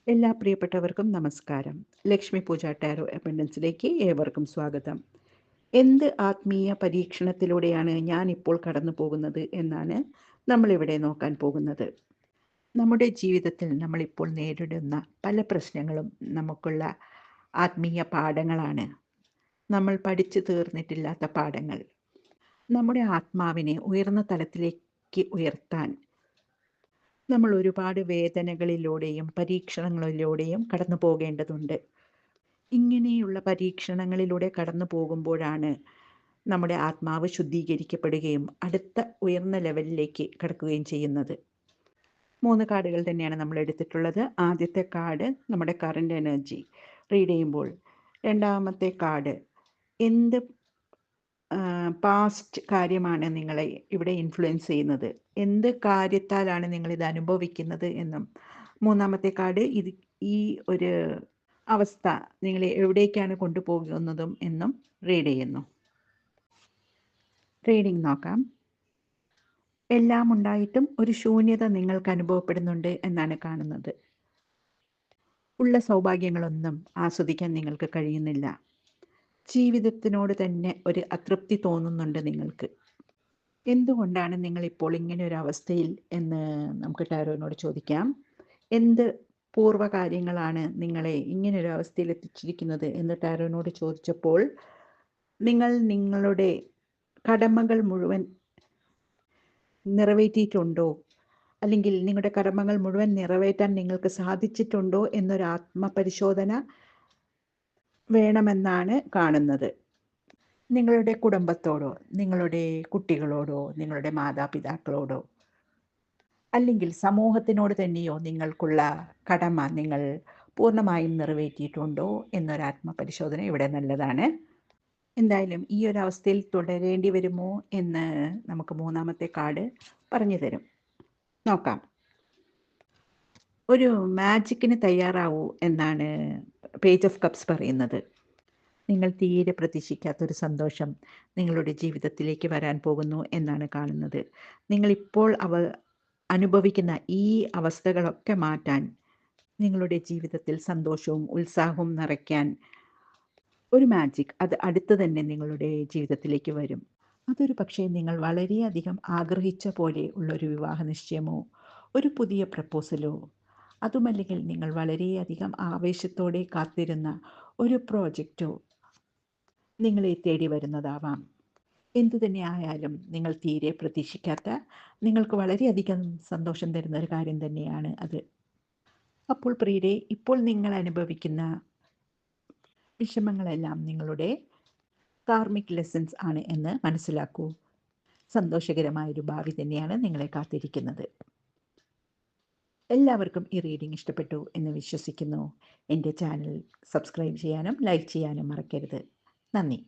എല്ലാ പ്രിയപ്പെട്ടവർക്കും നമസ്കാരം. ലക്ഷ്മി പൂജ ടാരോ അബണ്ടൻസിലേക്ക് ഏവർക്കും സ്വാഗതം. എന്ത് ആത്മീയ പരീക്ഷണത്തിലൂടെയാണ് ഞാൻ ഇപ്പോൾ കടന്നു പോകുന്നത് എന്നാണ് നമ്മളിവിടെ നോക്കാൻ പോകുന്നത്. നമ്മുടെ ജീവിതത്തിൽ നമ്മളിപ്പോൾ നേരിടുന്ന പല പ്രശ്നങ്ങളും നമുക്കുള്ള ആത്മീയ പാഠങ്ങളാണ്. നമ്മൾ പഠിച്ചു തീർന്നിട്ടില്ലാത്ത പാഠങ്ങൾ. നമ്മുടെ ആത്മാവിനെ ഉയർന്ന തലത്തിലേക്ക് ഉയർത്താൻ നമ്മൾ ഒരുപാട് വേദനകളിലൂടെയും പരീക്ഷണങ്ങളിലൂടെയും കടന്നു പോകേണ്ടതുണ്ട്. ഇങ്ങനെയുള്ള പരീക്ഷണങ്ങളിലൂടെ കടന്നു പോകുമ്പോഴാണ് നമ്മുടെ ആത്മാവ് ശുദ്ധീകരിക്കപ്പെടുകയും അടുത്ത ഉയർന്ന ലെവലിലേക്ക് കടക്കുകയും ചെയ്യുന്നത്. 3 കാർഡുകൾ തന്നെയാണ് നമ്മൾ എടുത്തിട്ടുള്ളത്. ആദ്യത്തെ കാർഡ് നമ്മുടെ കറന്റ് എനർജി റീഡ് ചെയ്യുമ്പോൾ, രണ്ടാമത്തെ കാർഡ് എന്ത് പാസ്റ്റ് കാര്യമാണ് നിങ്ങളെ ഇവിടെ ഇൻഫ്ലുവൻസ് ചെയ്യുന്നത്, എന്ത് കാര്യത്താലാണ് നിങ്ങളിത് അനുഭവിക്കുന്നത് എന്നും, മൂന്നാമത്തെ കാർഡ് ഈ ഒരു അവസ്ഥ നിങ്ങളെ എവിടേക്കാണ് കൊണ്ടുപോകുന്നതും എന്നും റീഡ് ചെയ്യുന്നു. റീഡിംഗ് നോക്കാം. എല്ലാം ഉണ്ടായിട്ടും ഒരു ശൂന്യത നിങ്ങൾക്ക് അനുഭവപ്പെടുന്നുണ്ട് എന്നാണ് കാണുന്നത്. ഉള്ള സൗഭാഗ്യങ്ങളൊന്നും ആസ്വദിക്കാൻ നിങ്ങൾക്ക് കഴിയുന്നില്ല. ജീവിതത്തിനോട് തന്നെ ഒരു അതൃപ്തി തോന്നുന്നുണ്ട് നിങ്ങൾക്ക്. എന്തുകൊണ്ടാണ് നിങ്ങളിപ്പോൾ ഇങ്ങനെ ഒരു അവസ്ഥയിൽ എന്ന് നമുക്ക് ടാരോനോട് ചോദിക്കാം. എന്ത് പൂർവ്വകാര്യങ്ങളാണ് നിങ്ങളെ ഇങ്ങനൊരു അവസ്ഥയിൽ എത്തിച്ചിരിക്കുന്നത് എന്ന് ടാരോനോട് ചോദിച്ചപ്പോൾ, നിങ്ങൾ നിങ്ങളുടെ കടമകൾ മുഴുവൻ നിറവേറ്റിയിട്ടുണ്ടോ, അല്ലെങ്കിൽ നിങ്ങളുടെ കടമകൾ മുഴുവൻ നിറവേറ്റാൻ നിങ്ങൾക്ക് സാധിച്ചിട്ടുണ്ടോ എന്നൊരു ആത്മപരിശോധന വേണമെന്നാണ് കാണുന്നത്. നിങ്ങളുടെ കുടുംബത്തോടോ, നിങ്ങളുടെ കുട്ടികളോടോ, നിങ്ങളുടെ മാതാപിതാക്കളോടോ, അല്ലെങ്കിൽ സമൂഹത്തിനോട് തന്നെയോ നിങ്ങൾക്കുള്ള കടമ നിങ്ങൾ പൂർണ്ണമായും നിറവേറ്റിയിട്ടുണ്ടോ എന്നൊരു ആത്മപരിശോധന ഇവിടെ നല്ലതാണ്. എന്തായാലും ഈ ഒരു അവസ്ഥയിൽ തുടരേണ്ടി വരുമോ എന്ന് നമുക്ക് മൂന്നാമത്തെ കാർഡ് പറഞ്ഞു തരും. നോക്കാം. ഒരു മാജിക്കിന് തയ്യാറാവൂ എന്നാണ് പേജ് ഓഫ് കപ്സ് പറയുന്നത്. നിങ്ങൾ തീരെ പ്രതീക്ഷിക്കാത്തൊരു സന്തോഷം നിങ്ങളുടെ ജീവിതത്തിലേക്ക് വരാൻ പോകുന്നു എന്നാണ് കാണുന്നത്. നിങ്ങളിപ്പോൾ അനുഭവിക്കുന്ന ഈ അവസ്ഥകളൊക്കെ മാറ്റാൻ, നിങ്ങളുടെ ജീവിതത്തിൽ സന്തോഷവും ഉത്സാഹവും നിറയ്ക്കാൻ ഒരു മാജിക് അത് അടുത്ത് തന്നെ നിങ്ങളുടെ ജീവിതത്തിലേക്ക് വരും. അതൊരു പക്ഷേ നിങ്ങൾ വളരെയധികം ആഗ്രഹിച്ച പോലെ ഉള്ളൊരു വിവാഹ നിശ്ചയമോ, ഒരു പുതിയ പ്രപ്പോസലോ, അതുമല്ലെങ്കിൽ നിങ്ങൾ വളരെയധികം ആവേശത്തോടെ കാത്തിരുന്ന ഒരു പ്രോജക്റ്റോ നിങ്ങളെ തേടി വരുന്നതാവാം. എന്തു തന്നെ ആയാലും നിങ്ങൾ തീരെ പ്രതീക്ഷിക്കാത്ത, നിങ്ങൾക്ക് വളരെയധികം സന്തോഷം തരുന്ന ഒരു കാര്യം തന്നെയാണ് അത്. അപ്പോൾ പ്രിയരെ, ഇപ്പോൾ നിങ്ങൾ അനുഭവിക്കുന്ന വിഷമങ്ങളെല്ലാം നിങ്ങളുടെ കാർമിക് ലെസൺസ് ആണ് എന്ന് മനസ്സിലാക്കൂ. സന്തോഷകരമായൊരു ഭാവി തന്നെയാണ് നിങ്ങളെ കാത്തിരിക്കുന്നത്. എല്ലാവർക്കും ഈ റീഡിംഗ് ഇഷ്ടപ്പെട്ടു എന്ന് വിശ്വസിക്കുന്നു. എൻ്റെ ചാനൽ സബ്സ്ക്രൈബ് ചെയ്യാനും ലൈക്ക് ചെയ്യാനും മറക്കരുത്. നന്ദി.